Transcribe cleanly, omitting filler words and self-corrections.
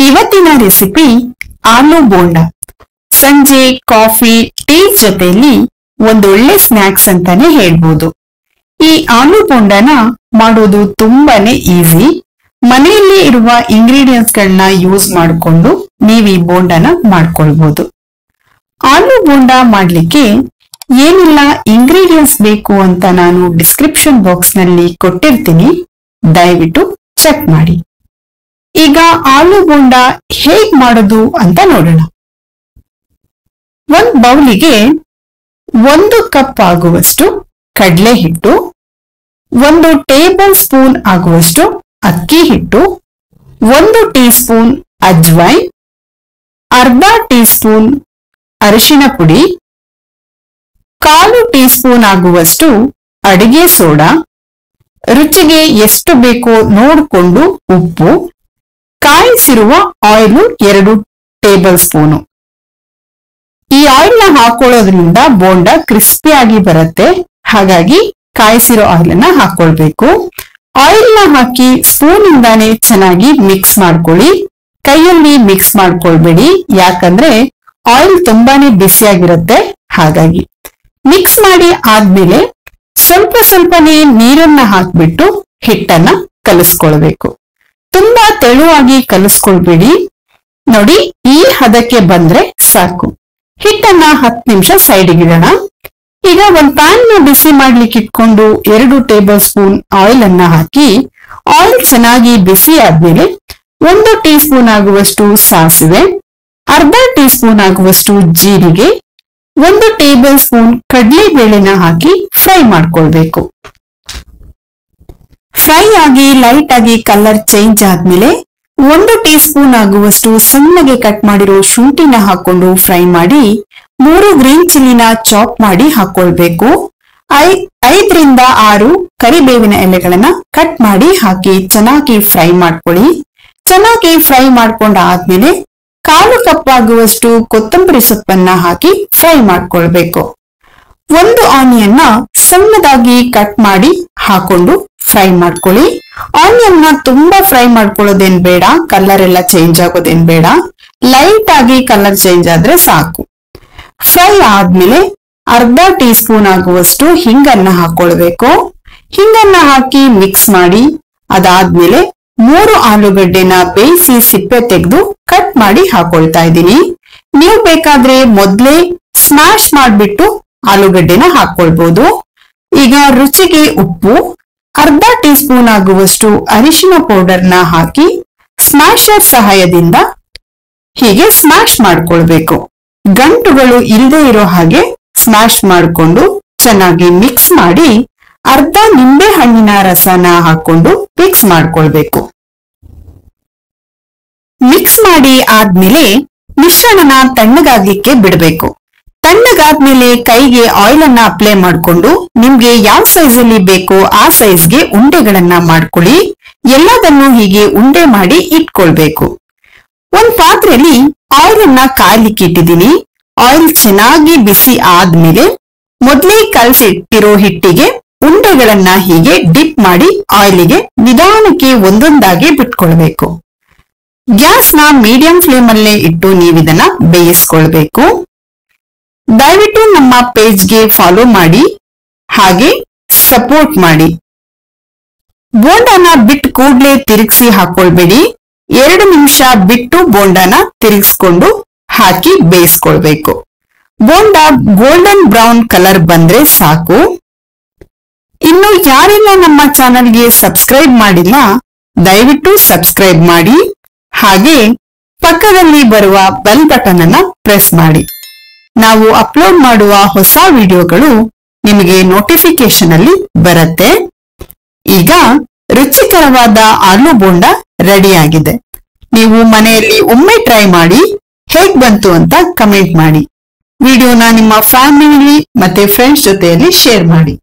ಇವತ್ತಿನ ರೆಸಿಪಿ ಆಲೂ ಬೋಂಡ. ಸಂಜೆ coffee tea ಜೊತೆಯಲ್ಲಿ ಒಂದೊಳ್ಳೆ ಸ್ನಾಕ್ಸ್ ಅಂತಾನೆ ಹೇಳ್ಬೋದು. ಈ ಆಲೂ ಬೋಂಡನ ಮಾಡೋದು ತುಂಬಾನೇ ಈಸಿ. ಮನೆಯಲ್ಲಿ ಇರುವ ಇಂಗ್ರೀಡಿಯೆಂಟ್ಸ್ ಗಳನ್ನ ಯೂಸ್ ಮಾಡಿಕೊಂಡು ನೀವು ಈ ಬೋಂಡನ ಮಾಡ್ಕೊಳ್ಬಹುದು. ಆಲೂ ಬೋಂಡ ಮಾಡ್ಲಿಕ್ಕೆ ಏನೆಲ್ಲ ಇಂಗ್ರೀಡಿಯೆಂಟ್ಸ್ ಬೇಕು ಅಂತ ನಾನು ಡಿಸ್ಕ್ರಿಪ್ಷನ್ ಬಾಕ್ಸ್ ನಲ್ಲಿ ಕೊಟ್ಟಿರ್ತೀನಿ, ದಯವಿಟ್ಟು ಚೆಕ್ ಮಾಡಿ. ಈಗ ಆಲೂ ಬೋಂಡ ಹೇಗ್ ಮಾಡೋದು ಅಂತ ನೋಡೋಣ. ಒಂದು ಬೌಲಿಗೆ 1 ಕಪ್ ಆಗುವಷ್ಟು ಕಡಲೆ ಹಿಟ್ಟು, 1 ಟೇಬಲ್ ಸ್ಪೂನ್ ಆಗುವಷ್ಟು ಅಕ್ಕಿ ಹಿಟ್ಟು, 1 ಟೀ ಸ್ಪೂನ್ ಅಜ್ವೈನ್, ಅರ್ಧ ಟೀ ಸ್ಪೂನ್ ಅರಿಶಿನ ಪುಡಿ, 1/4 ಟೀ ಸ್ಪೂನ್ ಆಗುವಷ್ಟು ಅಡಿಗೆ ಸೋಡಾ, ರುಚಿಗೆ ಎಷ್ಟು ಬೇಕೋ ನೋಡಿಕೊಂಡು ಉಪ್ಪು, ಕಾಯಿಸಿರುವ ಆಯಿಲ್ 2 ಟೇಬಲ್ ಸ್ಪೂನು. ಈ ಆಯಿಲ್ ನ ಹಾಕೊಳ್ಳೋದ್ರಿಂದ ಬೋಂಡ ಕ್ರಿಸ್ಪಿಯಾಗಿ ಬರುತ್ತೆ, ಹಾಗಾಗಿ ಕಾಯಿಸಿರೋ ಆಯಿಲ್ ನ ಹಾಕೊಳ್ಬೇಕು. ಆಯಿಲ್ ನ ಹಾಕಿ ಸ್ಪೂನ್ ಇಂದಾನೆ ಚೆನ್ನಾಗಿ ಮಿಕ್ಸ್ ಮಾಡ್ಕೊಳ್ಳಿ. ಕೈಯಲ್ಲಿ ಮಿಕ್ಸ್ ಮಾಡ್ಕೊಳ್ಬೇಡಿ, ಯಾಕಂದ್ರೆ ಆಯಿಲ್ ತುಂಬಾನೇ ಬಿಸಿಯಾಗಿರುತ್ತೆ. ಹಾಗಾಗಿ ಮಿಕ್ಸ್ ಮಾಡಿ ಆದ್ಮೇಲೆ ಸ್ವಲ್ಪ ಸ್ವಲ್ಪನೇ ನೀರನ್ನ ಹಾಕ್ಬಿಟ್ಟು ಹಿಟ್ಟನ್ನ ಕಲಿಸ್ಕೊಳ್ಬೇಕು. ತುಂಬಾ ತೆಳುವಾಗಿ ಕಲಿಸ್ಕೊಳ್ಬೇಡಿ. ನೋಡಿ, ಈ ಹದಕ್ಕೆ ಬಂದ್ರೆ ಸಾಕು. ಹಿಟ್ಟನ್ನ 10 ನಿಮಿಷ ಸೈಡ್ಗೆ ಇಡೋಣ. ಈಗ ಒಂದ್ ಪ್ಯಾನ್ ನ ಬಿಸಿ ಮಾಡ್ಲಿಕ್ಕೆ ಇಟ್ಕೊಂಡು 2 ಟೇಬಲ್ ಸ್ಪೂನ್ ಆಯಿಲ್ ಅನ್ನ ಹಾಕಿ, ಆಯಿಲ್ ಚೆನ್ನಾಗಿ ಬಿಸಿ ಆದ್ಮೇಲೆ 1 ಟೀ ಸ್ಪೂನ್ ಆಗುವಷ್ಟು ಸಾಸಿವೆ, ಅರ್ಧ ಟೀ ಸ್ಪೂನ್ ಆಗುವಷ್ಟು ಜೀರಿಗೆ, 1 ಟೇಬಲ್ ಸ್ಪೂನ್ ಕಡಲೆ ಬೇಳೆನ ಹಾಕಿ ಫ್ರೈ ಮಾಡ್ಕೊಳ್ಬೇಕು. ಫ್ರೈ ಆಗಿ ಲೈಟ್ ಆಗಿ ಕಲರ್ ಚೇಂಜ್ ಆದ್ಮೇಲೆ 1 ಟೀ ಸ್ಪೂನ್ ಆಗುವಷ್ಟು ಸಣ್ಣಗೆ ಕಟ್ ಮಾಡಿರೋ ಶುಂಠಿನ ಹಾಕೊಂಡು ಫ್ರೈ ಮಾಡಿ, 3 ಗ್ರೀನ್ ಚಿಲ್ಲಿನ ಚಾಪ್ ಮಾಡಿ ಹಾಕೊಳ್ಬೇಕು. 5 ರಿಂದ 6 ಕರಿಬೇವಿನ ಎಲೆಗಳನ್ನ ಕಟ್ ಮಾಡಿ ಹಾಕಿ ಚೆನ್ನಾಗಿ ಫ್ರೈ ಮಾಡ್ಕೊಳ್ಳಿ. ಚೆನ್ನಾಗಿ ಫ್ರೈ ಮಾಡ್ಕೊಂಡ ಆದ್ಮೇಲೆ 1/4 ಕಪ್ ಆಗುವಷ್ಟು ಕೊತ್ತಂಬರಿ ಸೊಪ್ಪನ್ನ ಹಾಕಿ ಫ್ರೈ ಮಾಡ್ಕೊಳ್ಬೇಕು. 1 ಆನಿಯನ್ ನ ಸಣ್ಣದಾಗಿ ಕಟ್ ಮಾಡಿ ಹಾಕೊಂಡು ಫ್ರೈ ಮಾಡ್ಕೊಳ್ಳಿ. ಆನಿಯನ್ ನ ತುಂಬಾ ಫ್ರೈ ಮಾಡ್ಕೊಳ್ಳೋದೇನ್ ಬೇಡ, ಕಲರ್ ಎಲ್ಲ ಚೇಂಜ್ ಆಗೋದೇನ್ ಬೇಡ, ಲೈಟ್ ಆಗಿ ಕಲರ್ ಚೇಂಜ್ ಆದ್ರೆ ಸಾಕು. ಫ್ರೈ ಆದ್ಮೇಲೆ ಅರ್ಧ ಟೀ ಸ್ಪೂನ್ ಆಗುವಷ್ಟು ಹಿಂಗನ್ನ ಹಾಕೊಳ್ಬೇಕು. ಹಿಂಗನ್ನ ಹಾಕಿ ಮಿಕ್ಸ್ ಮಾಡಿ ಅದಾದ್ಮೇಲೆ 3 ಆಲೂಗಡ್ಡೆನ ಬೇಯಿಸಿ ಸಿಪ್ಪೆ ತೆಗೆದು ಕಟ್ ಮಾಡಿ ಹಾಕೊಳ್ತಾ ಇದ್ದೀನಿ. ನೀವು ಬೇಕಾದ್ರೆ ಮೊದ್ಲೇ ಸ್ಮ್ಯಾಶ್ ಮಾಡ್ಬಿಟ್ಟು ಆಲೂಗಡ್ಡೆನ ಹಾಕೊಳ್ಬಹುದು. ಈಗ ರುಚಿಗೆ ಉಪ್ಪು, ಅರ್ಧ ಟೀ ಸ್ಪೂನ್ ಆಗುವಷ್ಟು ಅರಿಶಿನ ಪೌಡರ್ನ ಹಾಕಿ ಸ್ಮ್ಯಾಶರ್ ಸಹಾಯದಿಂದ ಹೀಗೆ ಸ್ಮ್ಯಾಶ್ ಮಾಡ್ಕೊಳ್ಬೇಕು. ಗಂಟುಗಳು ಇಲ್ಲದೆ ಇರೋ ಹಾಗೆ ಸ್ಮ್ಯಾಶ್ ಮಾಡಿಕೊಂಡು ಚೆನ್ನಾಗಿ ಮಿಕ್ಸ್ ಮಾಡಿ ಅರ್ಧ ನಿಂಬೆ ಹಣ್ಣಿನ ರಸನ ಹಾಕೊಂಡು ಮಿಕ್ಸ್ ಮಾಡ್ಕೊಳ್ಬೇಕು. ಮಿಕ್ಸ್ ಮಾಡಿ ಆದ್ಮೇಲೆ ಮಿಶ್ರಣನ ತಣ್ಣಗಾಗ್ಲಿಕ್ಕೆ ಬಿಡಬೇಕು. ತಣ್ಣಗಾದ್ಮೇಲೆ ಕೈಗೆ ಆಯಿಲ್ ಅನ್ನ ಅಪ್ಲೈ ಮಾಡ್ಕೊಂಡು ನಿಮ್ಗೆ ಯಾವ ಸೈಜ್ ಅಲ್ಲಿ ಬೇಕೋ ಆ ಸೈಜ್ಗೆ ಉಂಡೆಗಳನ್ನ ಮಾಡ್ಕೊಳ್ಳಿ. ಎಲ್ಲದನ್ನು ಹೀಗೆ ಉಂಡೆ ಮಾಡಿ ಇಟ್ಕೊಳ್ಬೇಕು. ಒಂದ್ ಪಾತ್ರೆಯಲ್ಲಿ ಆಯಿಲ್ ಅನ್ನ ಕಾಯ್ಲಿಕ್ಕೆ ಇಟ್ಟಿದ್ದೀನಿ. ಆಯಿಲ್ ಚೆನ್ನಾಗಿ ಬಿಸಿ ಆದ್ಮೇಲೆ ಮೊದ್ಲೇ ಕಲಸಿಟ್ಟಿರೋ ಹಿಟ್ಟಿಗೆ ಉಂಡೆಗಳನ್ನ ಹೀಗೆ ಡಿಪ್ ಮಾಡಿ ಆಯಿಲಿಗೆ ನಿಧಾನಕ್ಕೆ ಒಂದೊಂದಾಗಿ ಬಿಟ್ಕೊಳ್ಬೇಕು. ಗ್ಯಾಸ್ ನ ಮೀಡಿಯಂ ಫ್ಲೇಮ್ ಅಲ್ಲೇ ಇಟ್ಟು ನೀವಿದನ್ನ ಬೇಯಿಸ್ಕೊಳ್ಬೇಕು. ದಯವಿಟ್ಟು ನಮ್ಮ ಪೇಜ್ಗೆ ಫಾಲೋ ಮಾಡಿ, ಹಾಗೆ ಸಪೋರ್ಟ್ ಮಾಡಿ. ಬೋಂಡನ ಬಿಟ್ಟು ಕೂಡ್ಲೆ ತಿರುಗಿಸಿ ಹಾಕೊಳ್ಬೇಡಿ. 2 ನಿಮಿಷ ಬಿಟ್ಟು ಬೋಂಡನ ತಿರುಗಿಸ್ಕೊಂಡು ಹಾಕಿ ಬೇಯಿಸ್ಕೊಳ್ಬೇಕು. ಬೋಂಡ ಗೋಲ್ಡನ್ ಬ್ರೌನ್ ಕಲರ್ ಬಂದ್ರೆ ಸಾಕು. ಇನ್ನು ಯಾರೆಲ್ಲ ನಮ್ಮ ಚಾನಲ್ಗೆ ಸಬ್ಸ್ಕ್ರೈಬ್ ಮಾಡಿಲ್ಲ, ದಯವಿಟ್ಟು ಸಬ್ಸ್ಕ್ರೈಬ್ ಮಾಡಿ. ಹಾಗೆ ಪಕ್ಕದಲ್ಲಿ ಬರುವ ಬೆಲ್ ಬಟನ್ ಅನ್ನ ಪ್ರೆಸ್ ಮಾಡಿ. ನಾವು ಅಪ್ಲೋಡ್ ಮಾಡುವ ಹೊಸ ವಿಡಿಯೋಗಳು ನಿಮಗೆ ನೋಟಿಫಿಕೇಶನ್ ಅಲ್ಲಿ ಬರುತ್ತೆ. ಈಗ ರುಚಿಕರವಾದ ಆಲೂ ಬೋಂಡ ರೆಡಿ ಆಗಿದೆ. ನೀವು ಮನೆಯಲ್ಲಿ ಒಮ್ಮೆ ಟ್ರೈ ಮಾಡಿ ಹೇಗ್ ಬಂತು ಅಂತ ಕಮೆಂಟ್ ಮಾಡಿ. ವಿಡಿಯೋನ ನಿಮ್ಮ ಫ್ಯಾಮಿಲಿ ಮತ್ತೆ ಫ್ರೆಂಡ್ಸ್ ಜೊತೆಯಲ್ಲಿ ಶೇರ್ ಮಾಡಿ.